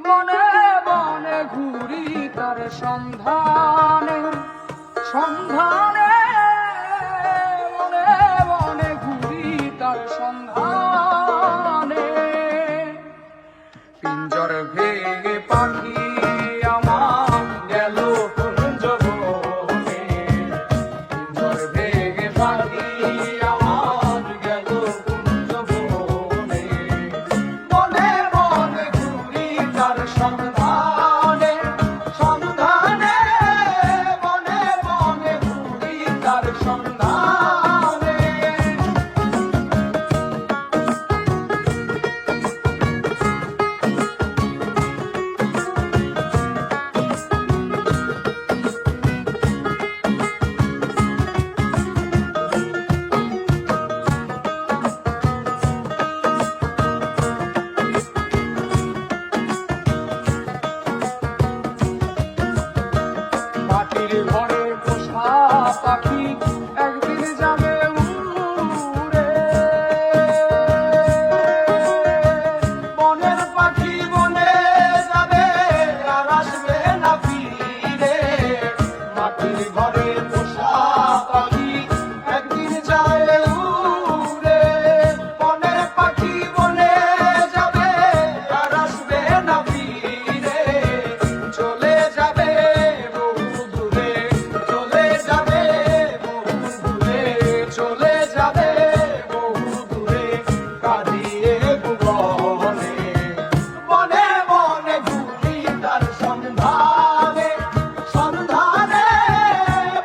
বনে বনে ঘুরি তার সন্ধানে সন্ধানে, বনে বনে ঘুরি তার সন্ধানে। পিঞ্জর ভেঙে পাখি আমার গেল কুঞ্জ বনে, পিঞ্জর ভেঙে পাখি আমার গেল কুঞ্জ বনে। বনে বনে ঘুরি তার সন্ধানে সন্ধানে, বনে বনে ঘুরি তার সন্ধানে। মাটির ঘরে পোষা পাখি একদিন যাবে উড়ে, বনের পাখি বনে যাবে আর আসবে না ফিরে। মাটির ঘরে পোষা পাখি একদিন যাবে উড়ে, বনের পাখি বনে যাবে আর আসবে না ফিরে। চলে যাবে চলে যাবে বহু দূরে কাঁদিয়ে ভুবনে। বনে বনে ঘুরি তার সন্ধানে সন্ধানে,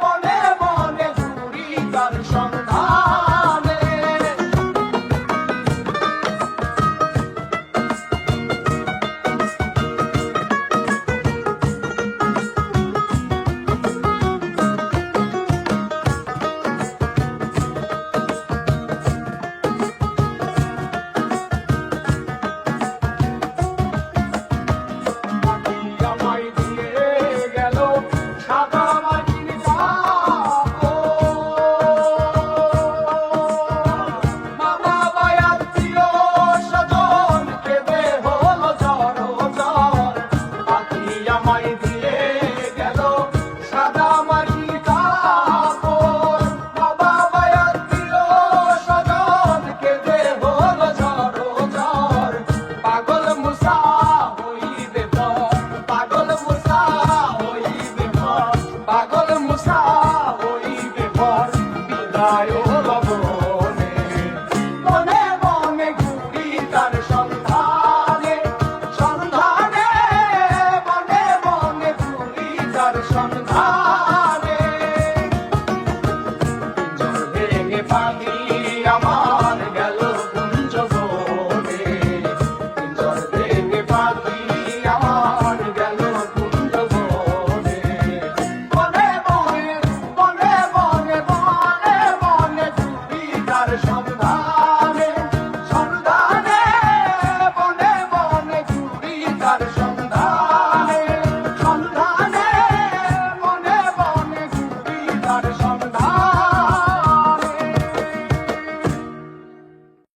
বনে বনে ঘুরি তার সন্ধানে। আমায় দিয়ে গেল সাদা মাটির মামা বায়াত প্রিয় স্বজন কেঁদে হলো ঝড় ঝড়। পাখি আমায় দিয়ে গেল সাদা মাটির কাপড়, মামা বায়াত প্রিয় স্বজন কেঁদে হলো ঝড় ঝড়। পাগল মুসা হইবে পর, পাগল মুসা হইবে পর, পাগল মুসা হইবে পর, বিদায় হলো বনে। বনে বনে ঘুরি তার সন্ধানে সন্ধানে, বনে বনে ঘুরি তার সন্ধানে।